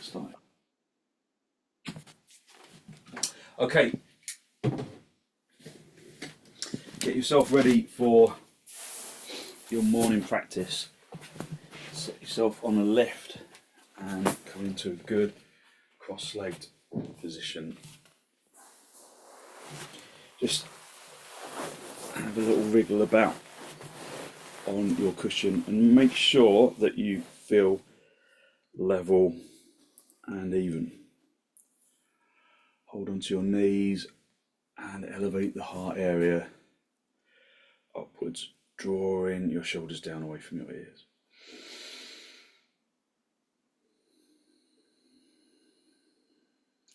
get started. Okay, get yourself ready for your morning practice. Set yourself on a lift and come into a good cross-legged position. Just have a little wriggle about on your cushion and make sure that you feel level and even. Hold onto your knees and elevate the heart area upwards, drawing your shoulders down away from your ears.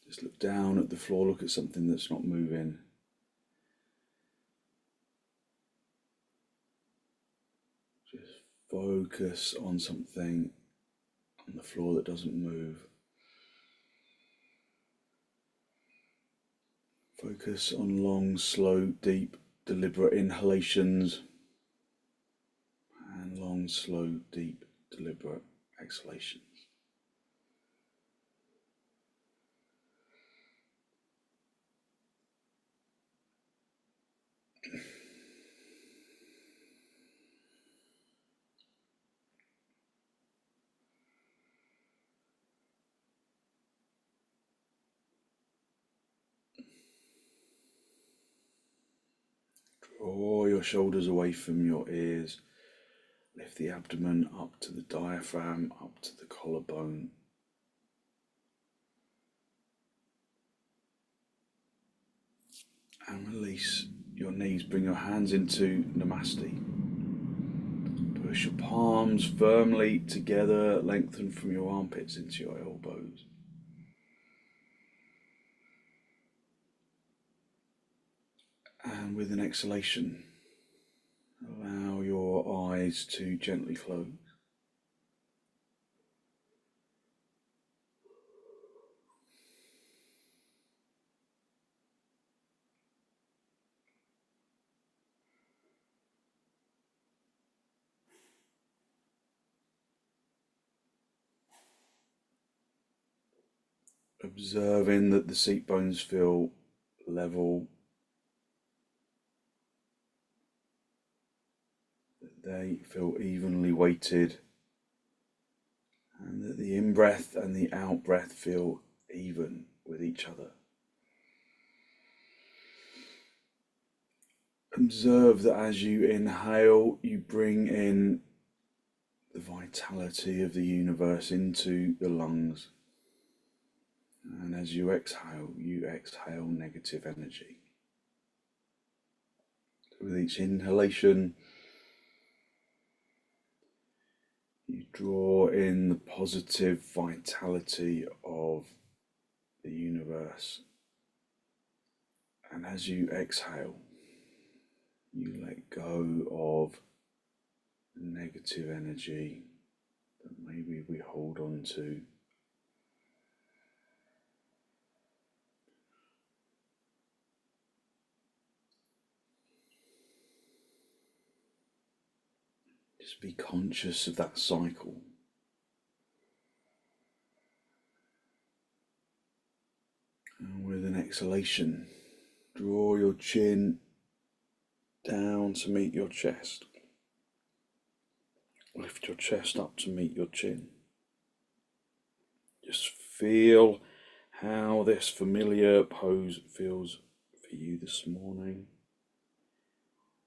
Just look down at the floor, look at something that's not moving. Just focus on something on the floor that doesn't move. Focus on long, slow, deep, deliberate inhalations and long, slow, deep, deliberate exhalations. Draw your shoulders away from your ears. Lift the abdomen up to the diaphragm, up to the collarbone. And release your knees. Bring your hands into Namaste. Push your palms firmly together. Lengthen from your armpits into your elbows. And with an exhalation, allow your eyes to gently close. Observing that the seat bones feel level, that they feel evenly weighted, and that the in-breath and the out-breath feel even with each other. Observe that as you inhale, you bring in the vitality of the universe into the lungs. And as you exhale negative energy. With each inhalation, you draw in the positive vitality of the universe. And as you exhale, you let go of negative energy that maybe we hold on to. Just be conscious of that cycle. And with an exhalation, draw your chin down to meet your chest. Lift your chest up to meet your chin. Just feel how this familiar pose feels for you this morning.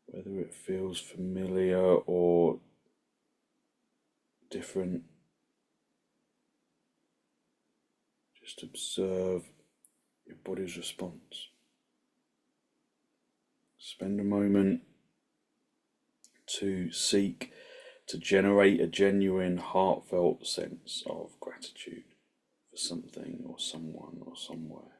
Whether it feels familiar or different. Just observe your body's response. Spend a moment to seek to generate a genuine, heartfelt sense of gratitude for something or someone or somewhere.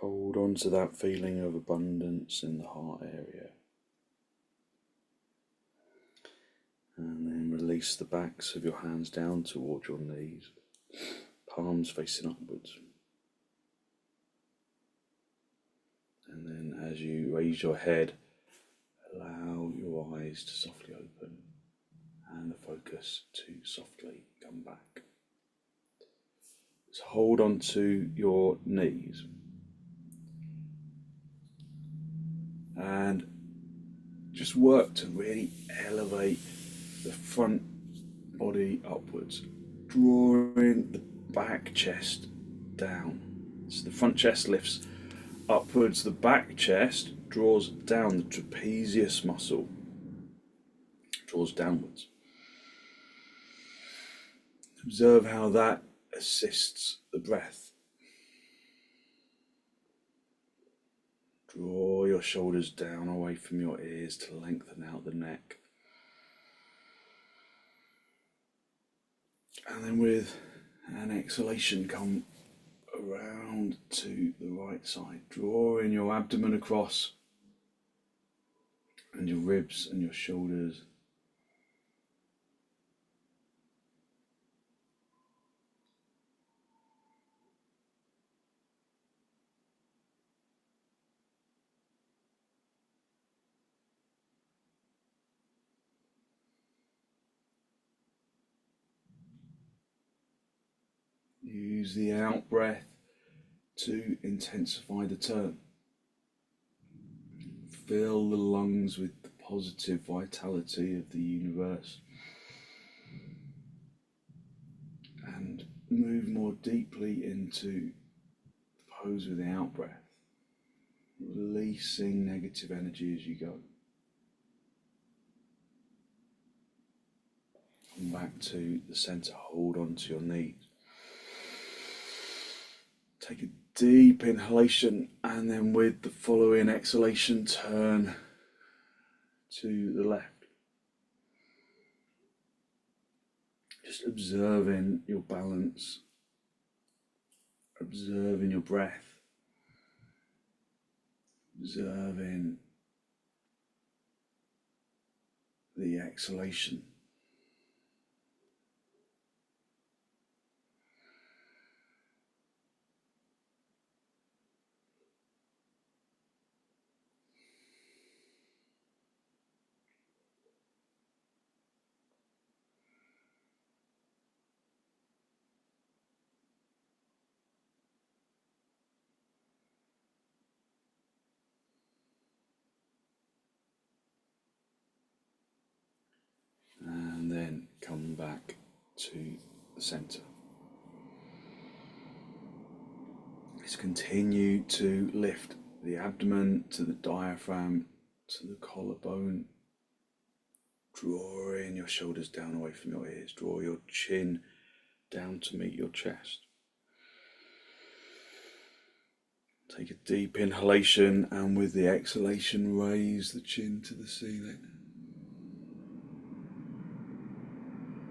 Hold on to that feeling of abundance in the heart area. And then release the backs of your hands down towards your knees. palms facing upwards. And then as you raise your head, allow your eyes to softly open and the focus to softly come back. Just hold on to your knees and just work to really elevate the front body upwards, drawing the back chest down. So the front chest lifts upwards, the back chest draws down, the trapezius muscle draws downwards. Observe how that assists the breath. Draw your shoulders down away from your ears to lengthen out the neck. And then with an exhalation, come around to the right side, drawing your abdomen across and your ribs and your shoulders. Use the out breath to intensify the turn. Fill the lungs with the positive vitality of the universe and move more deeply into the pose with the out breath, releasing negative energy as you go. Come back to the center, hold on to your knees. Take a deep inhalation and then with the following exhalation, turn to the left. Just observing your balance, observing your breath, observing the exhalation. And then come back to the center. Let's continue to lift the abdomen to the diaphragm, to the collarbone, drawing your shoulders down away from your ears. Draw your chin down to meet your chest. Take a deep inhalation and with the exhalation raise the chin to the ceiling.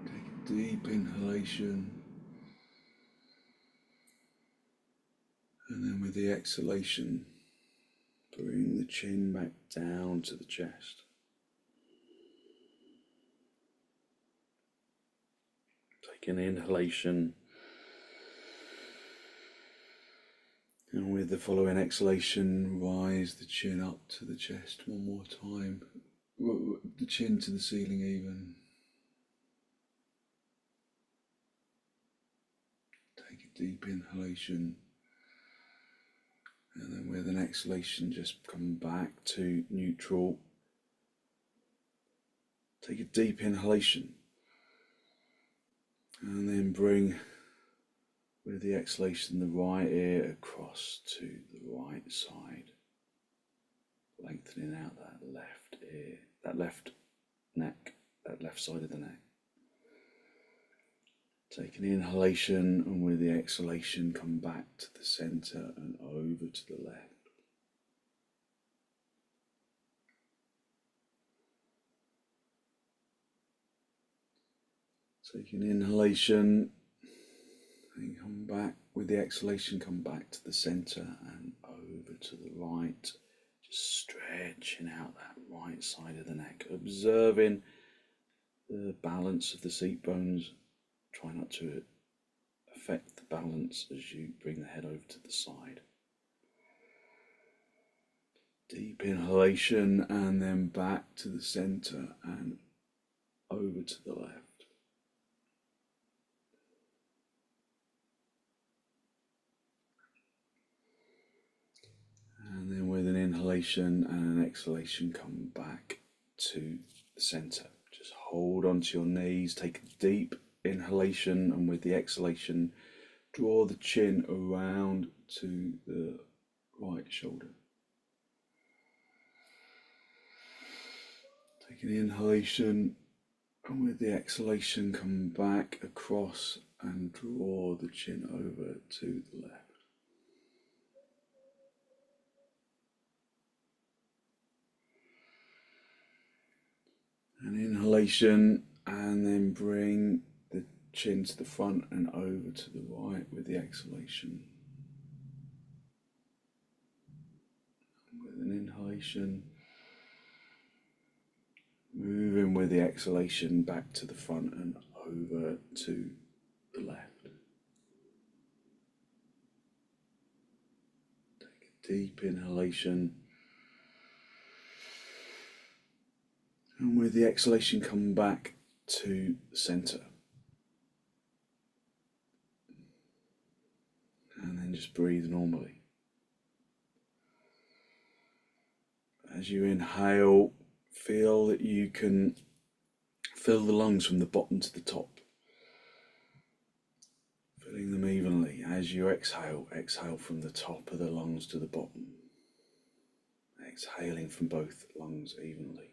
Take a deep inhalation and then with the exhalation bring the chin back down to the chest. Take an inhalation and with the following exhalation rise the chin up to the chest one more time, the chin to the ceiling even. Take a deep inhalation and then with an exhalation just come back to neutral. Take a deep inhalation and then bring with the exhalation the right ear across to the right side, lengthening out that left ear, that left neck, that left side of the neck. Take an inhalation and with the exhalation come back to the center and over to the left. Take an inhalation and come back with the exhalation, come back to the center and over to the right, just stretching out that right side of the neck, observing the balance of the seat bones. Try not to affect the balance as you bring the head over to the side. Deep inhalation and then back to the center and over to the left. And then with an inhalation and an exhalation, come back to the center. Just hold onto your knees, take a deep inhalation, and with the exhalation, draw the chin around to the right shoulder. Take an inhalation, and with the exhalation, come back across and draw the chin over to the left. An inhalation, and then bring the chin to the front and over to the right with the exhalation. And with an inhalation, moving with the exhalation back to the front and over to the left. Take a deep inhalation. And with the exhalation, come back to the center. And then just breathe normally. As you inhale, feel that you can fill the lungs from the bottom to the top. Filling them evenly. As you exhale, exhale from the top of the lungs to the bottom. Exhaling from both lungs evenly.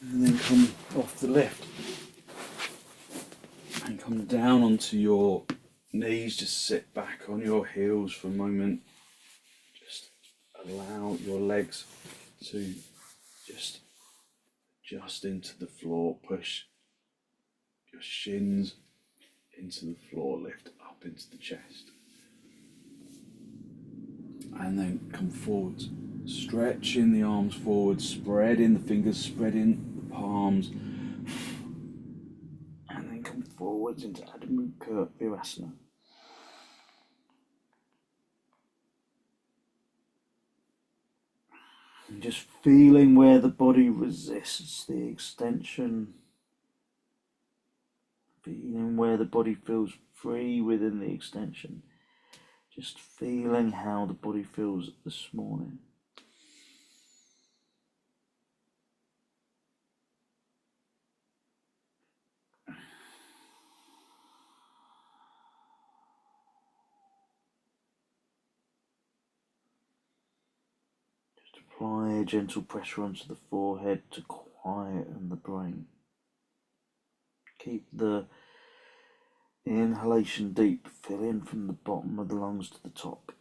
And then come off the lift and come down onto your knees. Just sit back on your heels for a moment. Just allow your legs to just into the floor. Push your shins into the floor, lift up into the chest. And then come forwards. Stretching the arms forward, spreading the fingers, spreading the palms, and then come forwards into Adho Mukha Virasana. And just feeling where the body resists the extension, feeling where the body feels free within the extension, just feeling how the body feels this morning. Apply a gentle pressure onto the forehead to quieten the brain. Keep the inhalation deep, fill in from the bottom of the lungs to the top.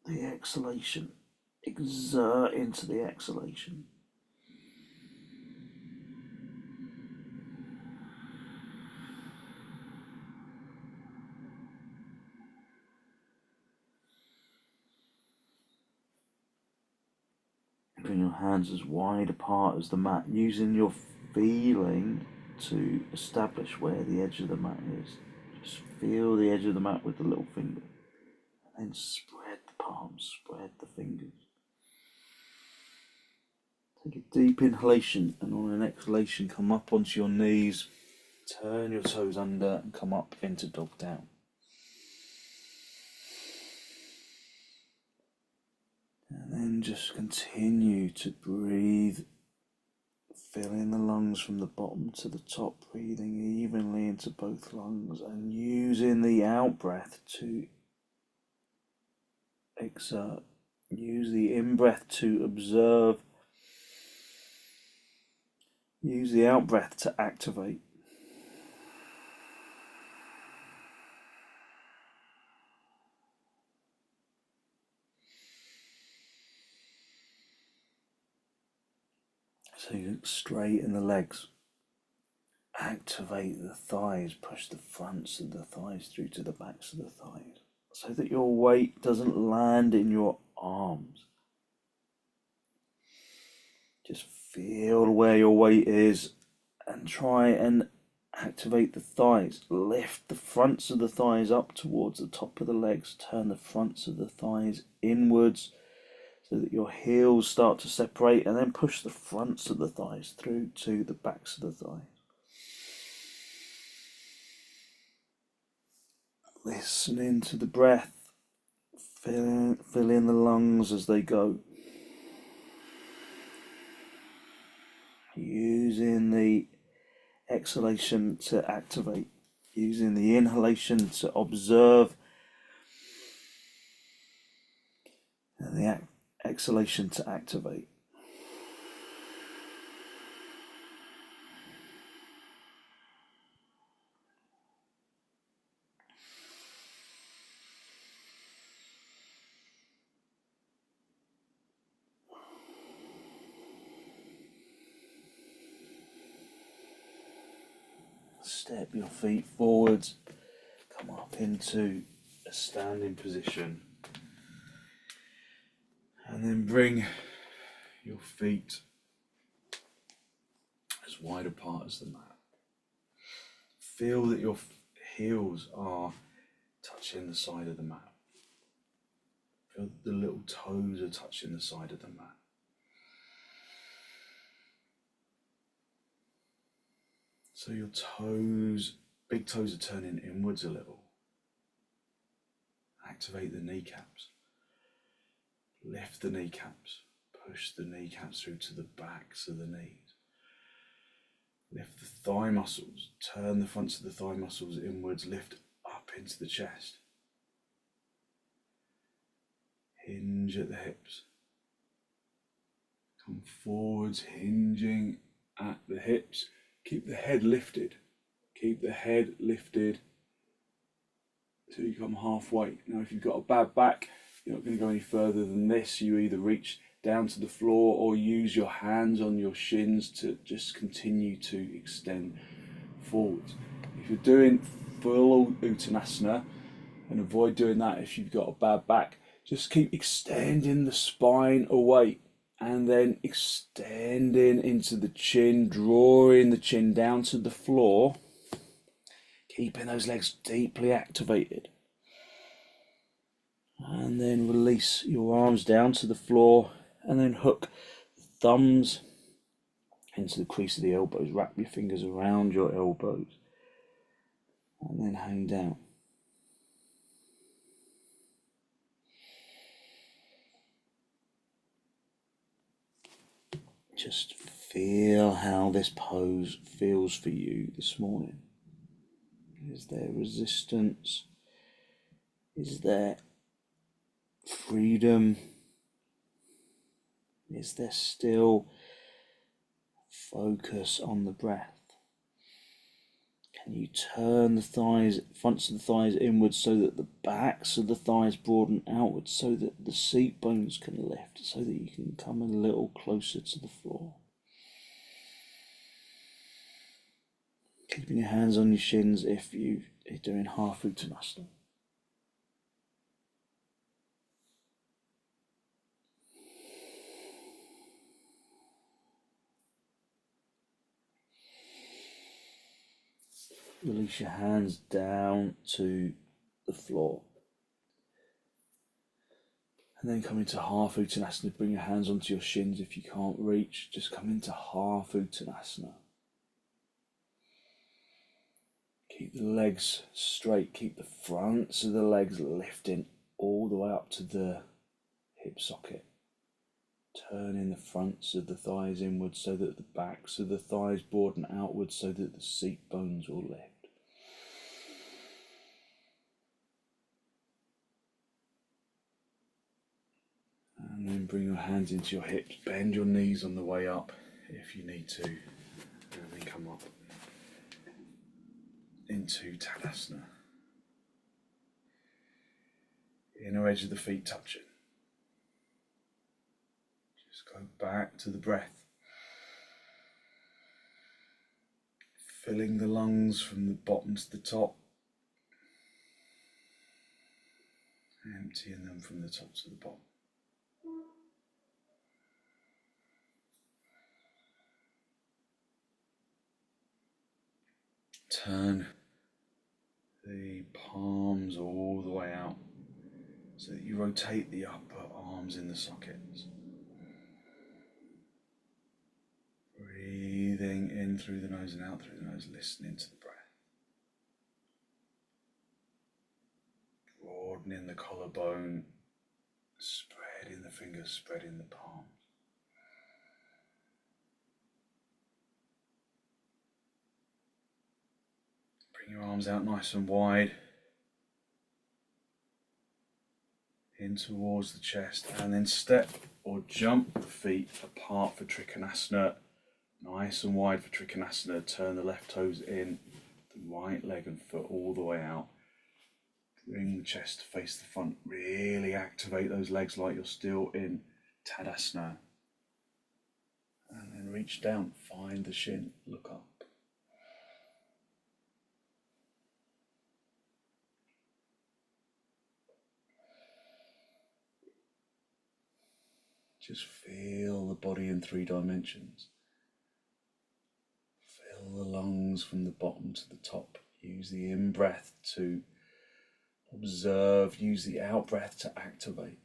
The exhalation, exert into the exhalation. Bring your hands as wide apart as the mat, using your feeling to establish where the edge of the mat is. Just feel the edge of the mat with the little finger. And then spread the palms, spread the fingers. Take a deep inhalation, and on an exhalation, come up onto your knees. Turn your toes under and come up into dog down. And then just continue to breathe, filling the lungs from the bottom to the top, breathing evenly into both lungs and using the out breath to exert. Use the in breath to observe. Use the out breath to activate. So you straighten the legs, activate the thighs, push the fronts of the thighs through to the backs of the thighs, so that your weight doesn't land in your arms. Just feel where your weight is and try and activate the thighs. Lift the fronts of the thighs up towards the top of the legs. Turn the fronts of the thighs inwards so that your heels start to separate, and then push the fronts of the thighs through to the backs of the thighs. Listening to the breath. Fill in the lungs as they go. Using the exhalation to activate. Using the inhalation to observe. And the exhalation to activate. Step your feet forwards, come up into a standing position, and then bring your feet as wide apart as the mat. Feel that your heels are touching the side of the mat. Feel that the little toes are touching the side of the mat. So your toes, big toes are turning inwards a little. Activate the kneecaps. Lift the kneecaps. Push the kneecaps through to the backs of the knees. Lift the thigh muscles. Turn the fronts of the thigh muscles inwards. Lift up into the chest. Hinge at the hips. Come forwards, hinging at the hips. Keep the head lifted. Keep the head lifted until you come halfway. Now, if you've got a bad back, you're not going to go any further than this. You either reach down to the floor or use your hands on your shins to just continue to extend forwards. If you're doing full uttanasana, and avoid doing that if you've got a bad back, just keep extending the spine away. And then extending into the chin, drawing the chin down to the floor, keeping those legs deeply activated. And then release your arms down to the floor, and then hook the thumbs into the crease of the elbows. Wrap your fingers around your elbows, and then hang down. Just feel how this pose feels for you this morning. Is there resistance? Is there freedom? Is there still focus on the breath? Can you turn the thighs, fronts of the thighs inwards so that the backs of the thighs broaden outwards, so that the seat bones can lift, so that you can come a little closer to the floor? Keeping your hands on your shins if you're doing half uttanasana. Release your hands down to the floor. And then come into half uttanasana. Bring your hands onto your shins if you can't reach. Just come into half uttanasana. Keep the legs straight. Keep the fronts of the legs lifting all the way up to the hip socket. Turning the fronts of the thighs inwards so that the backs of the thighs broaden outwards, so that the seat bones will lift. And then bring your hands into your hips. Bend your knees on the way up if you need to. And then come up into Tadasana. Inner edge of the feet touching. Just go back to the breath. Filling the lungs from the bottom to the top. Emptying them from the top to the bottom. Turn the palms all the way out so that you rotate the upper arms in the sockets. Breathing in through the nose and out through the nose, listening to the breath. Broadening the collarbone, spreading the fingers, spreading the palms. Bring your arms out nice and wide, in towards the chest, and then step or jump the feet apart for trikonasana. Nice and wide for trikonasana. Turn the left toes in, the right leg and foot all the way out. Bring the chest to face the front. Really activate those legs like you're still in tadasana. And then reach down, find the shin, look up. Just feel the body in 3 dimensions. Fill the lungs from the bottom to the top. Use the in-breath to observe, use the out-breath to activate.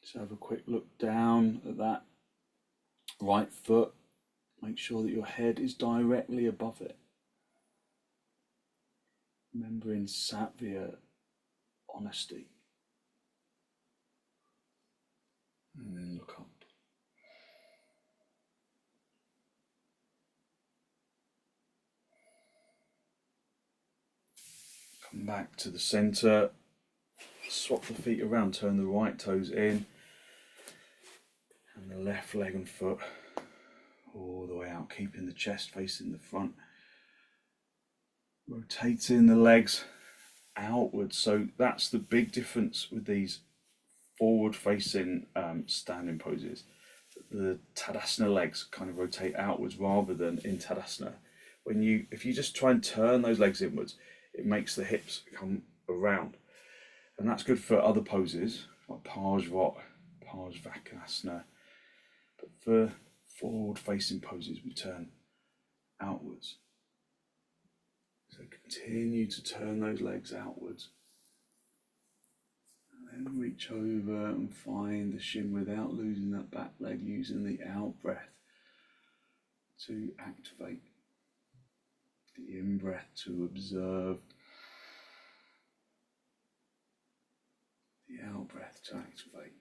So have a quick look down at that right foot. Make sure that your head is directly above it. Remembering sattva, honesty. And then look up. Come back to the center. Swap the feet around. Turn the right toes in. And the left leg and foot all the way out. Keeping the chest facing the front. Rotating the legs outwards. So that's the big difference with these forward facing standing poses. The Tadasana legs kind of rotate outwards rather than in Tadasana. If you just try and turn those legs inwards, it makes the hips come around. And that's good for other poses like parsva, vrksasana. But for forward facing poses, we turn outwards. So continue to turn those legs outwards. And then reach over and find the shin without losing that back leg, using the out breath to activate. The in breath to observe. The out breath to activate.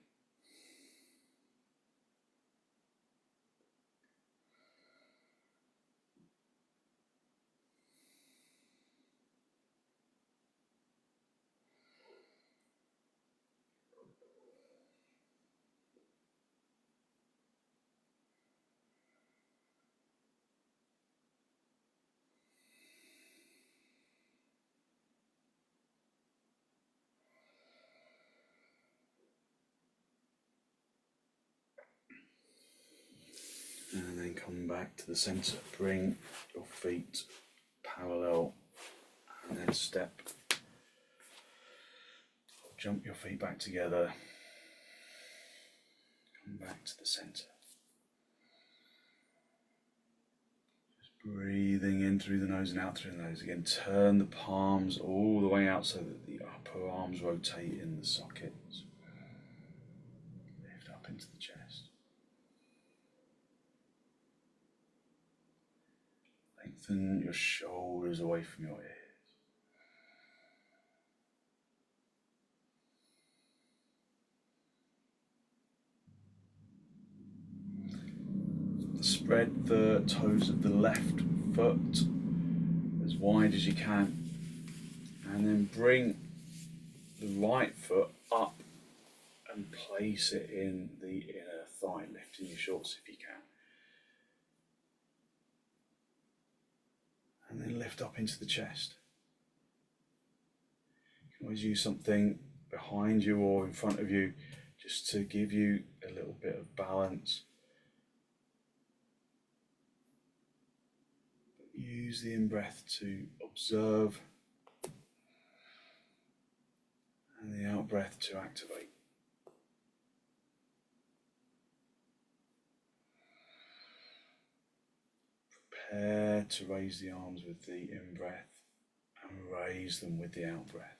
And then come back to the center. Bring your feet parallel and then step. Jump your feet back together. Come back to the center. Just breathing in through the nose and out through the nose. Again, turn the palms all the way out so that the upper arms rotate in the sockets. Lift up into the chest. Lengthen your shoulders away from your ears. Spread the toes of the left foot as wide as you can. And then bring the right foot up and place it in the inner thigh, lifting your shorts if you can. And then lift up into the chest. You can always use something behind you or in front of you just to give you a little bit of balance. use the in-breath to observe and the out-breath to activate. Prepare to raise the arms with the in-breath and raise them with the out-breath.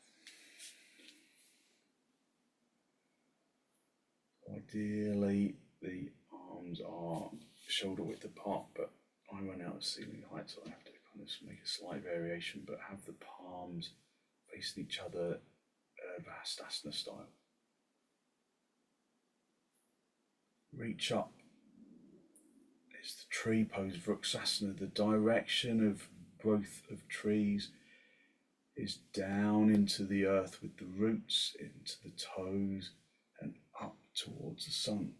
Ideally, the arms are shoulder width apart, but I run out of ceiling height, so I have to kind of make a slight variation, but have the palms facing each other, virasana style. Reach up. It's the tree pose, vrksasana. The direction of growth of trees is down into the earth with the roots, into the toes, and up towards the sun,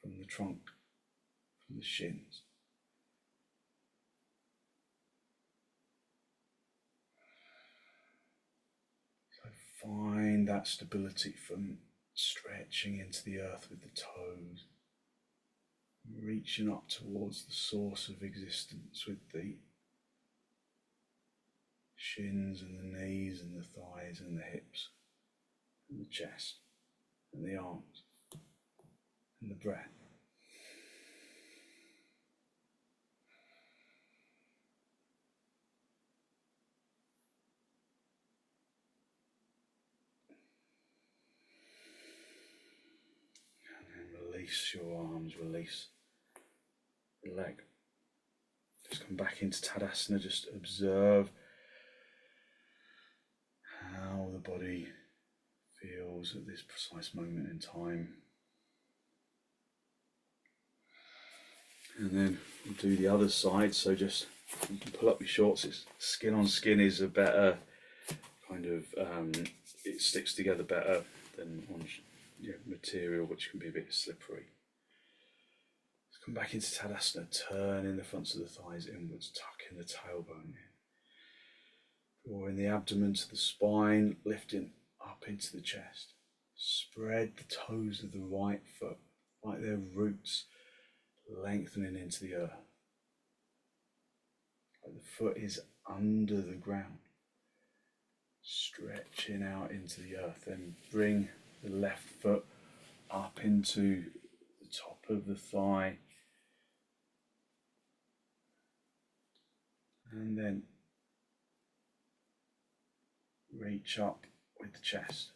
from the trunk, from the shins. So find that stability from stretching into the earth with the toes, reaching up towards the source of existence with the shins and the knees and the thighs and the hips and the chest and the arms and the breath. And then release your arms, release the leg. Just come back into Tadasana, just observe how the body feels at this precise moment in time. And then we'll do the other side, so just you can pull up your shorts. It's, skin on skin is a better kind of, it sticks together better than on material which can be a bit slippery. Let's come back into Tadasana, turning the fronts of the thighs inwards, tucking the tailbone in. Drawing the abdomen to the spine, lifting up into the chest. Spread the toes of the right foot like they're roots, lengthening into the earth. Like the foot is under the ground, stretching out into the earth. Then bring the left foot up into the top of the thigh. And then reach up with the chest.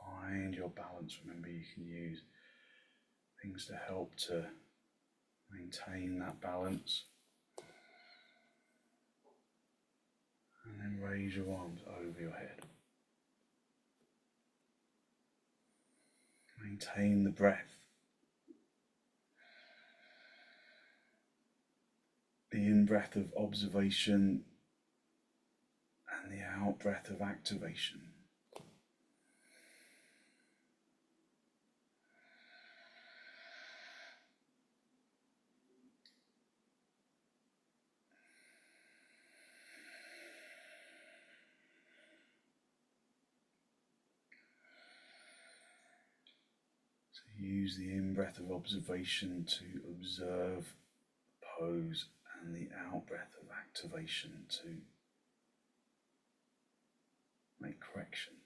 Find your balance. Remember, you can use things to help to maintain that balance. And then raise your arms over your head. Maintain the breath. The in-breath of observation and the out-breath of activation. So use the in-breath of observation to observe the pose and the out-breath of activation to make corrections.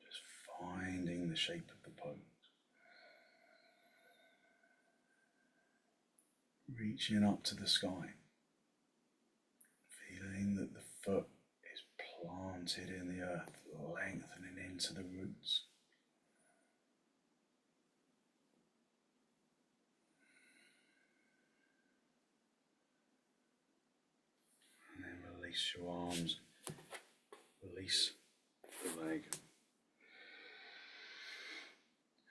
Just finding the shape of the pose. Reaching up to the sky. Feeling that the foot is planted in the earth, lengthening into the roots. And then release your arms, release the leg.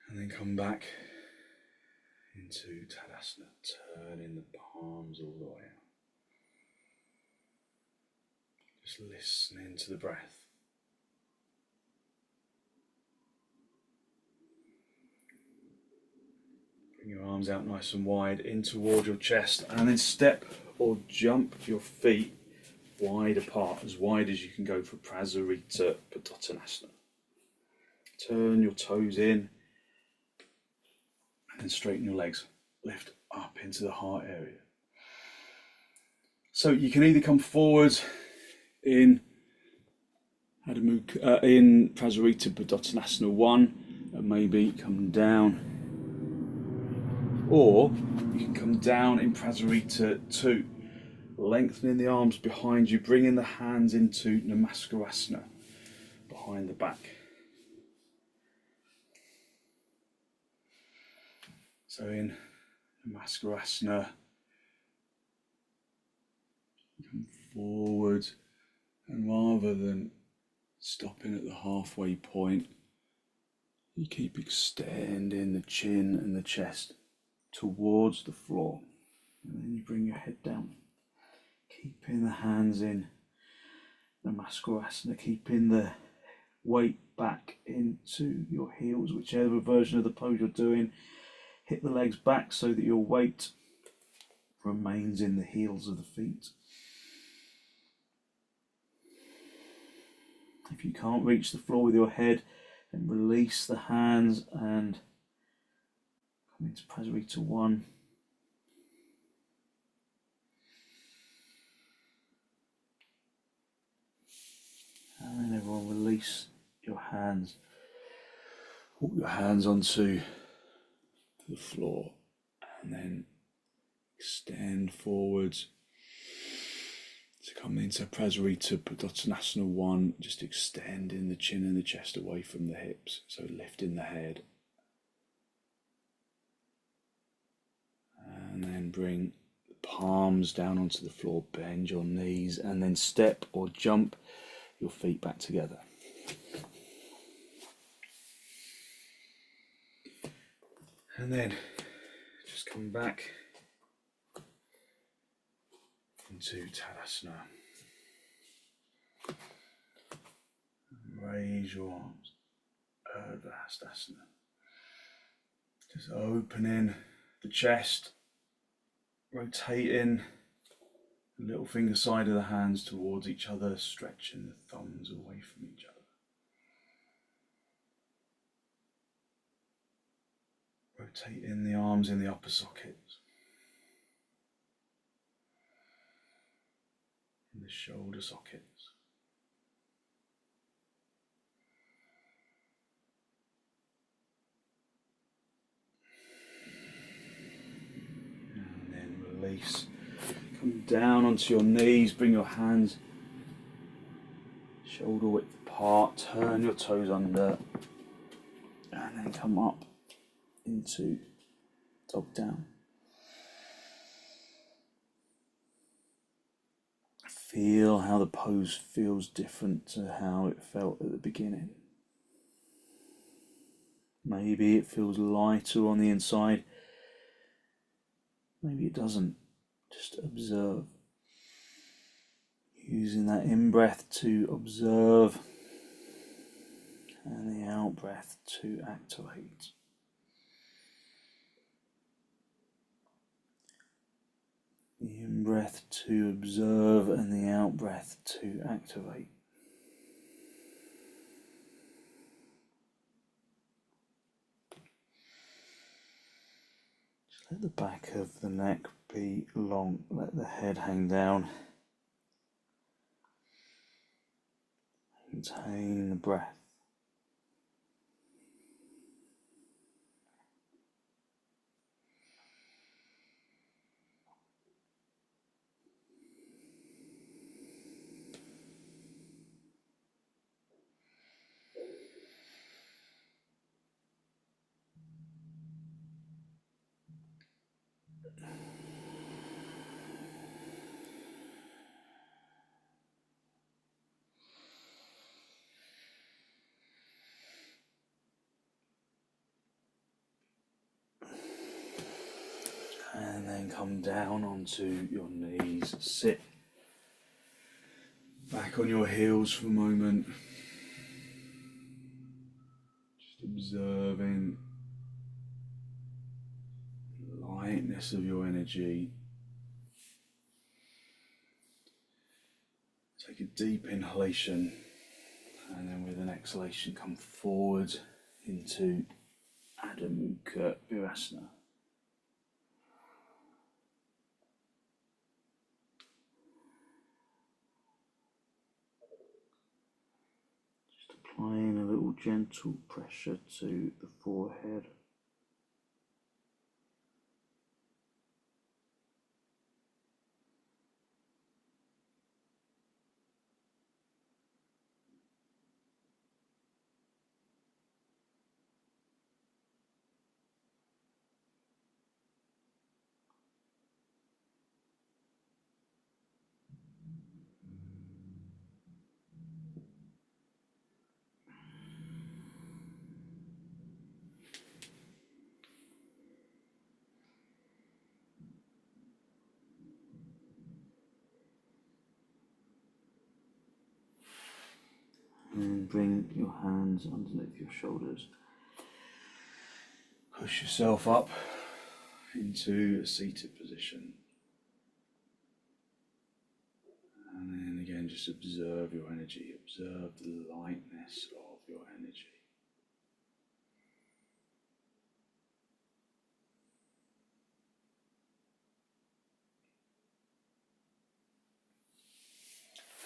And then come back into Tadasana, turning the palms all the way out. Just listening to the breath. Bring your arms out nice and wide in towards your chest, and then step or jump your feet wide apart, as wide as you can go for prasarita, padottanasana. Turn your toes in, And straighten your legs, lift up into the heart area. So you can either come forward in prasarita padottanasana 1 and maybe come down, or you can come down in prasarita 2, lengthening the arms behind you, bringing the hands into namaskarasana behind the back. So in namaskarasana, come forward, and rather than stopping at the halfway point, you keep extending the chin and the chest towards the floor, and then you bring your head down, keeping the hands in namaskarasana, keeping the weight back into your heels, whichever version of the pose you're doing. Hit the legs back so that your weight remains in the heels of the feet. If you can't reach the floor with your head, then release the hands and come into prasarita 1. And then everyone release your hands. Walk your hands onto the floor and then extend forwards to come into prasarita padottanasana 1, just extending the chin and the chest away from the hips, so lifting the head, and then bring the palms down onto the floor, bend your knees, and then step or jump your feet back together. And then just come back into tadasana. Raise your arms, vrksasana. Just opening the chest, rotating the little finger side of the hands towards each other, stretching the thumbs away from each other. Rotating the arms in the upper sockets, in the shoulder sockets. And then release. Come down onto your knees, bring your hands shoulder width apart, turn your toes under, and then come up into dog down. Feel how the pose feels different to how it felt at the beginning. Maybe it feels lighter on the inside, maybe it doesn't. Just observe. Using that in-breath to observe and the out-breath to activate. The in-breath to observe and the out-breath to activate. Just let the back of the neck be long, let the head hang down. Maintain the breath. And then come down onto your knees, sit back on your heels for a moment, just observing the lightness of your energy. Take a deep inhalation, and then with an exhalation come forward into Adho Mukha Virasana. Just applying a little gentle pressure to the forehead. And bring your hands underneath your shoulders. Push yourself up into a seated position. And then again, just observe your energy, observe the lightness of your energy.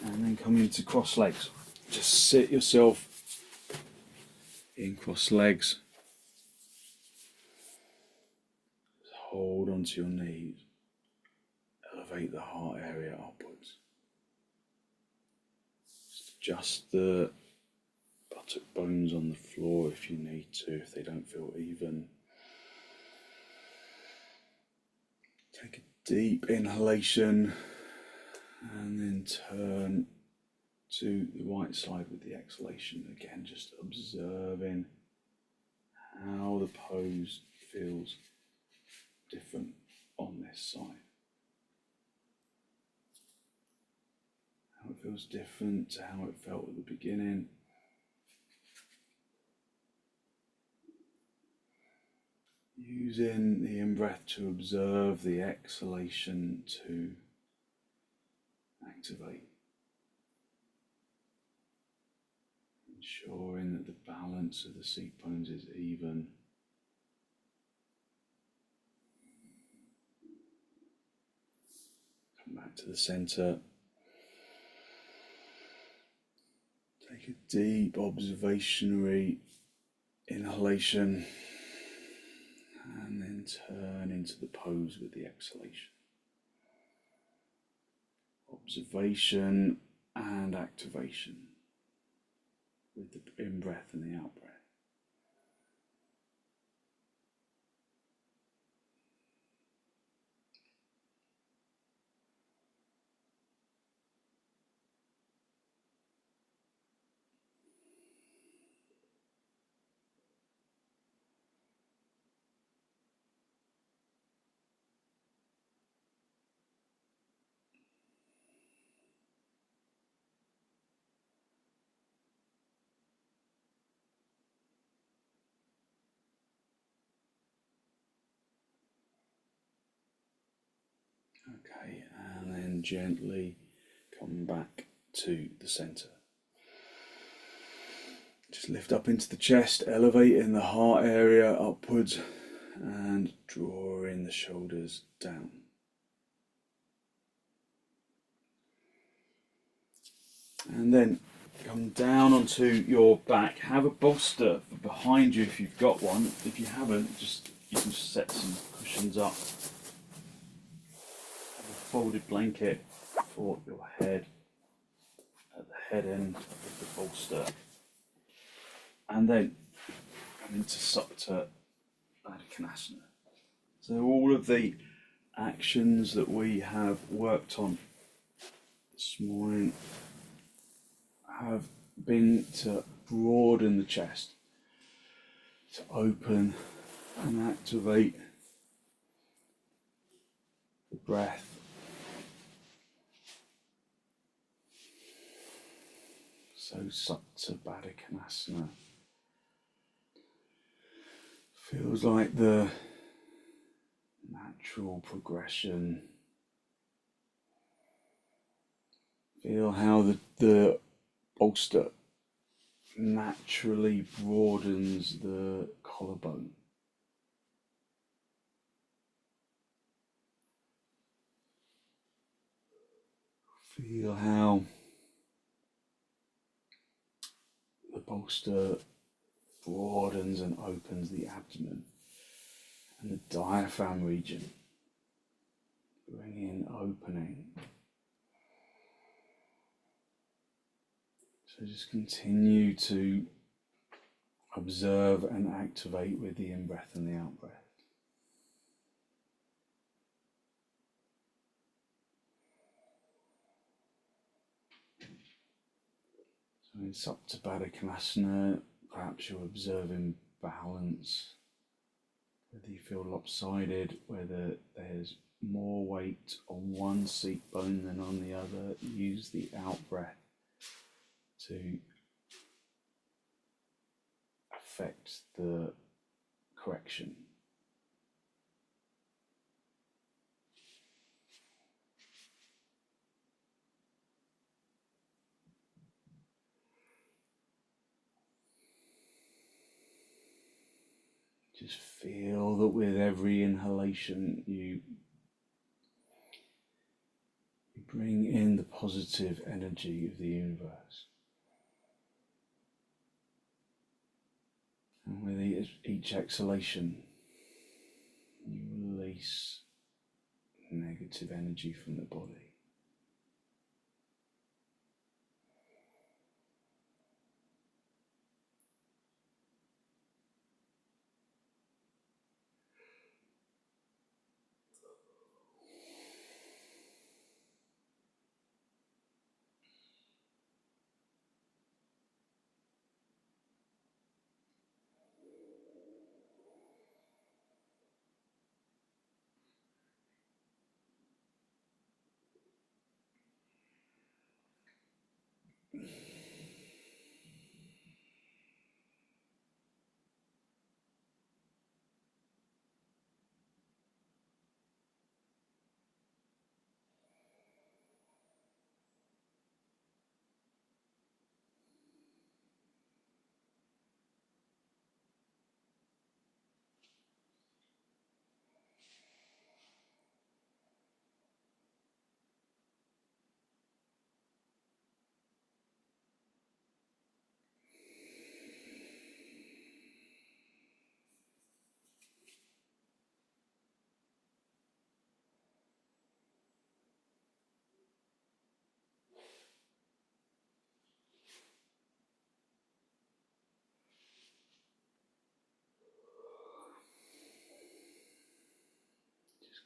And then come into cross legs. Just sit yourself in cross legs. Just hold onto your knees. Elevate the heart area upwards. Just adjust the buttock bones on the floor if you need to, if they don't feel even. Take a deep inhalation and then turn to the right side with the exhalation. Again, just observing how the pose feels different on this side. How it feels different to how it felt at the beginning. Using the in-breath to observe the exhalation to activate. Ensuring that the balance of the seat bones is even. Come back to the center. Take a deep observationary inhalation and then turn into the pose with the exhalation. Observation and activation with the in-breath and the out-breath. Okay, and then gently come back to the center. Just lift up into the chest, elevating the heart area upwards and drawing the shoulders down. And then come down onto your back. Have a bolster for behind you if you've got one. If you haven't, you can just set some cushions up. Have a folded blanket for your head at the head end of the bolster. And then come into supta padottanasana. So all of the actions that we have worked on this morning have been to broaden the chest, to open and activate the breath. So supta padottanasana feels like the natural progression. Feel how the bolster naturally broadens the collarbone. Feel how the bolster broadens and opens the abdomen and the diaphragm region. Bring in opening. So just continue to observe and activate with the in-breath and the out-breath. So in supta padottanasana, perhaps you're observing balance, whether you feel lopsided, whether there's more weight on one seat bone than on the other. Use the out-breath to affect the correction. Just feel that with every inhalation you bring in the positive energy of the universe. And with each exhalation, you release negative energy from the body.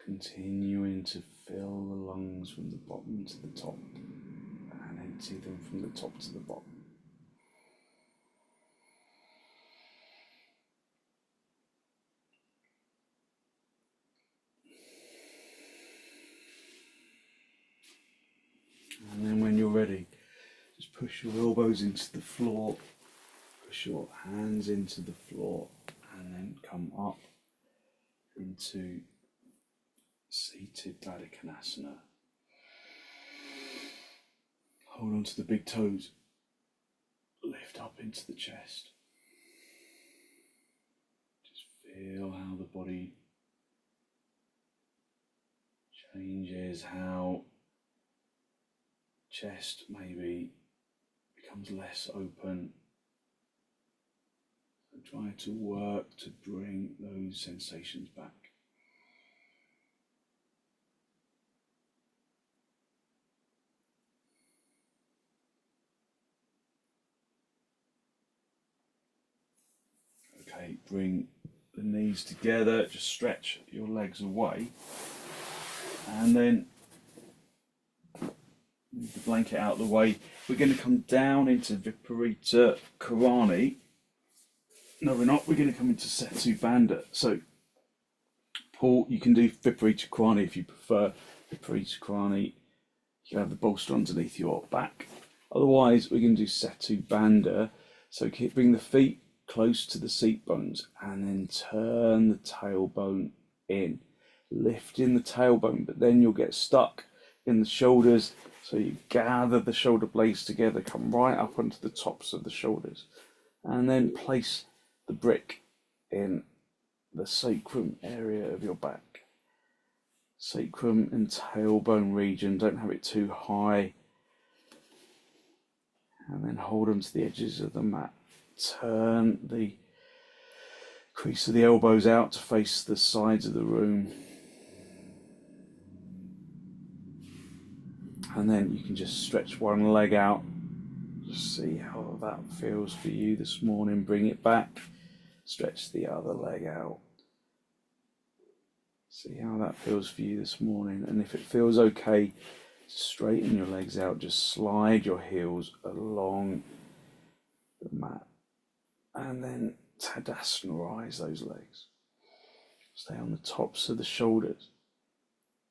Continuing to fill the lungs from the bottom to the top and empty them from the top to the bottom. And then when you're ready, just push your elbows into the floor, push your hands into the floor, and then come up into seated padottanasana. Hold on to the big toes, lift up into the chest. Just feel how the body changes, how chest maybe becomes less open. So try to work to bring those sensations back. Okay, bring the knees together, just stretch your legs away, and then move the blanket out of the way. We're going to come down into viparita karani. No, we're not. We're going to come into setubandha. So, Paul, you can do viparita karani if you prefer. Viparita karani, you have the bolster underneath your back. Otherwise, we're going to do setubandha. So, bring the feet close to the seat bones and then turn the tailbone in, lifting the tailbone, but then you'll get stuck in the shoulders, so you gather the shoulder blades together, come right up onto the tops of the shoulders, and then place the brick in the sacrum area of your back. Sacrum and tailbone region, don't have it too high, And then hold them to the edges of the mat. Turn the crease of the elbows out to face the sides of the room. And then you can just stretch one leg out. Just see how that feels for you this morning. Bring it back. Stretch the other leg out. See how that feels for you this morning. And if it feels okay, straighten your legs out. Just slide your heels along the mat. And then tadasana those legs. Stay on the tops of the shoulders.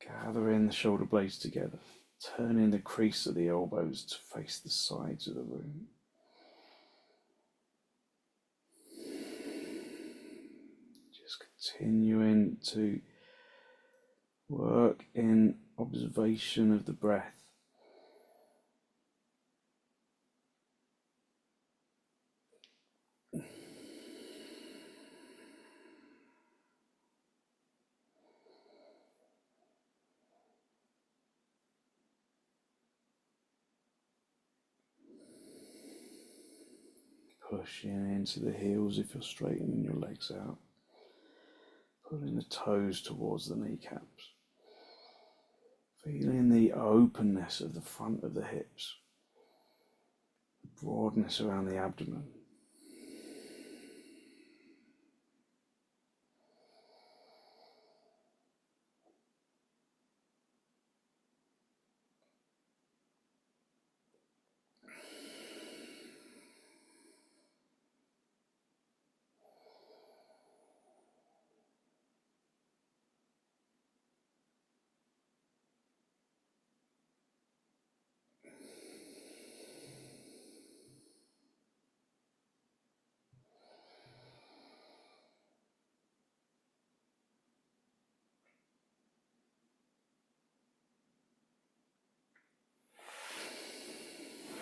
Gather in the shoulder blades together. Turn in the crease of the elbows to face the sides of the room. Just continuing to work in observation of the breath. Pushing into the heels if you're straightening your legs out. Pulling the toes towards the kneecaps. Feeling the openness of the front of the hips. The broadness around the abdomen.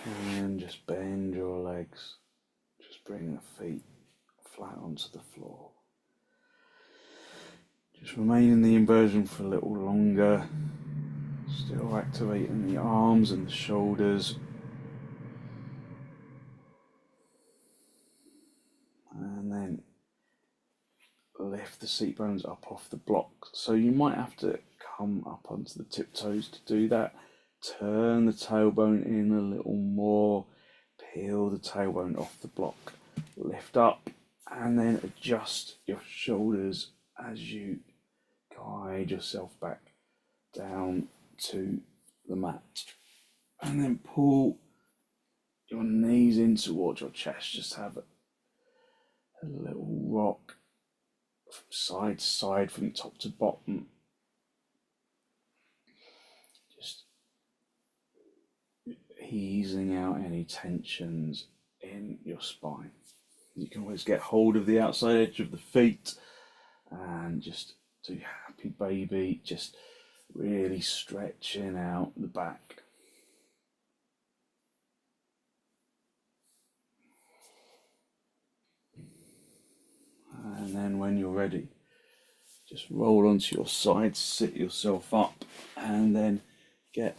And just bend your legs. Just bring the feet flat onto the floor. Just remain in the inversion for a little longer. Still activating the arms and the shoulders. And then lift the seat bones up off the block. So you might have to come up onto the tiptoes to do that. Turn the tailbone in a little more. Peel the tailbone off the block. Lift up and then adjust your shoulders as you guide yourself back down to the mat. And then pull your knees in towards your chest. Just have a little rock from side to side, from top to bottom. Just easing out any tensions in your spine. You can always get hold of the outside edge of the feet and just do happy baby, just really stretching out the back. And then when you're ready, just roll onto your side, sit yourself up, and then get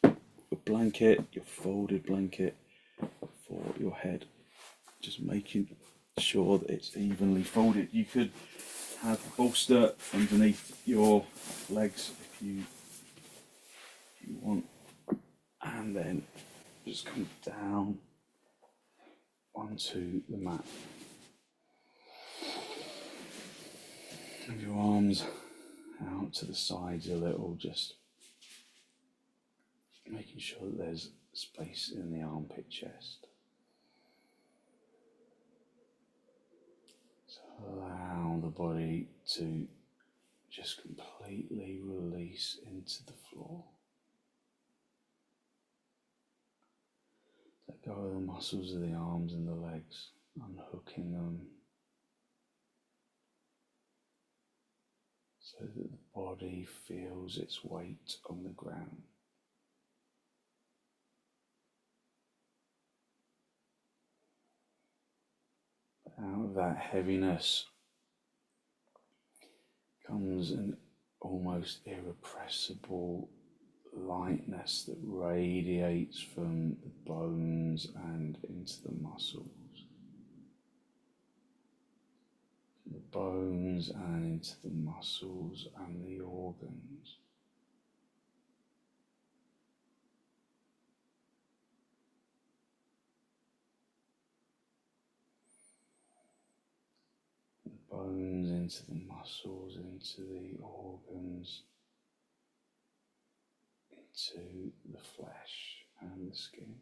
your blanket, your folded blanket for your head. Just making sure that it's evenly folded. You could have a bolster underneath your legs if you want, and then just come down onto the mat. Have your arms out to the sides a little, just making sure that there's space in the armpit chest. So allow the body to just completely release into the floor. Let go of the muscles of the arms and the legs, unhooking them so that the body feels its weight on the ground. Out of that heaviness comes an almost irrepressible lightness that radiates from the bones and into the muscles. The bones and into the muscles and the organs. The bones into the muscles, into the organs, into the flesh and the skin.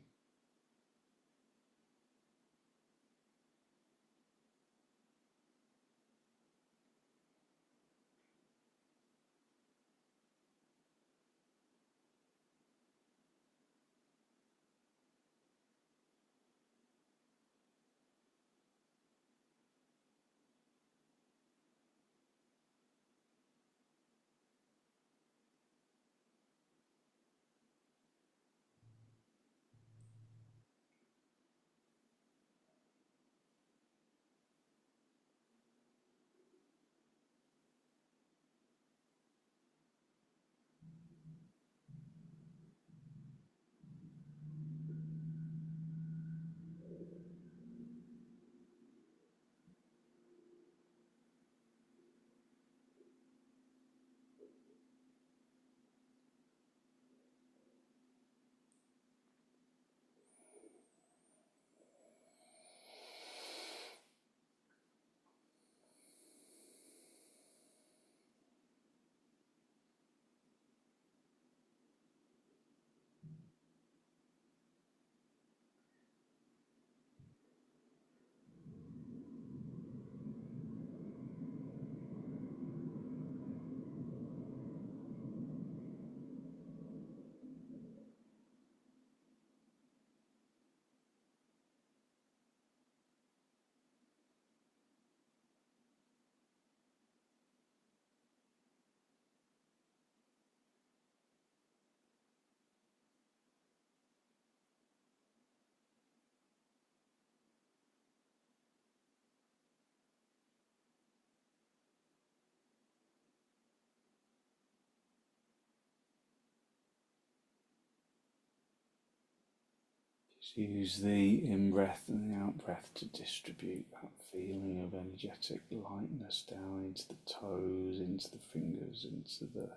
Just use the in-breath and the out-breath to distribute that feeling of energetic lightness down into the toes, into the fingers, into the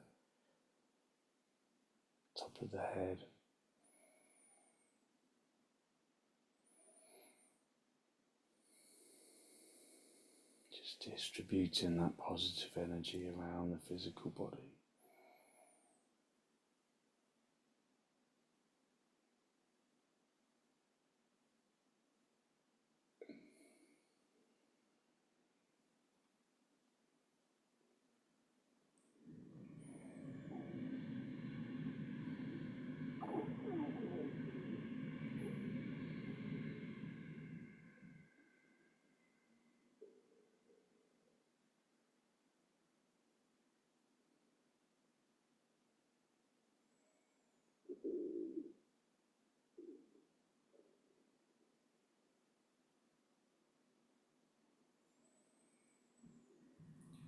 top of the head. Just distributing that positive energy around the physical body.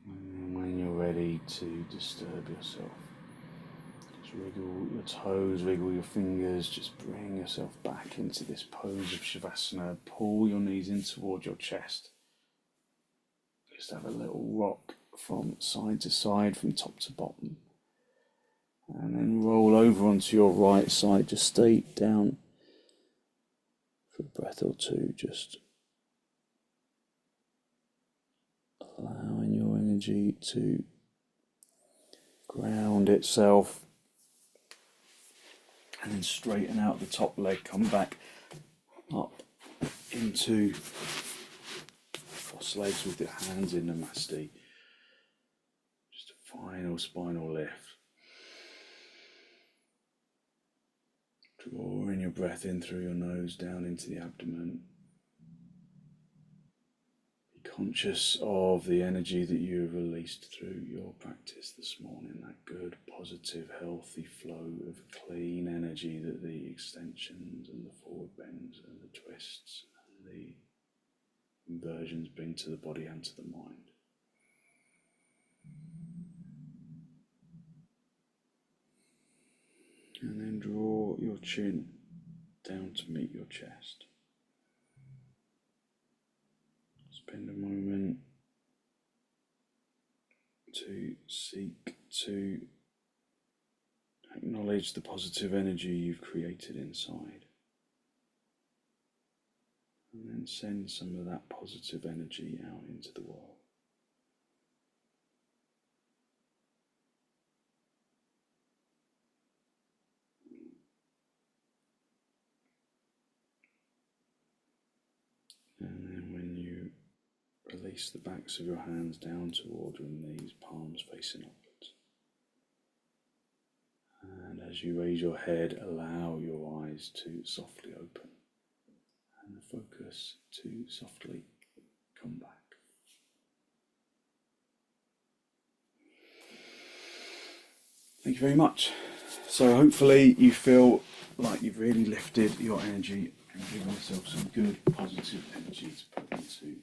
And when you're ready to disturb yourself, just wiggle your toes, wiggle your fingers, just bring yourself back into this pose of shavasana. Pull your knees in toward your chest. Just have a little rock from side to side, from top to bottom. And then roll over onto your right side. Just stay down for a breath or two, just allowing your energy to ground itself. And then straighten out the top leg, come back up into cross legs with your hands in Namaste. Just a final spinal lift. Drawing your breath in through your nose down into the abdomen. Be conscious of the energy that you have released through your practice this morning, that good, positive, healthy flow of clean energy that the extensions and the forward bends and the twists and the inversions bring to the body and to the mind. And then draw your chin down to meet your chest. Spend a moment to seek to acknowledge the positive energy you've created inside. And then send some of that positive energy out into the world. And then when you release the backs of your hands down toward your knees, palms facing upwards. And as you raise your head, allow your eyes to softly open and the focus to softly come back. Thank you very much. So hopefully you feel like you've really lifted your energy and given yourself some good positive energy to put into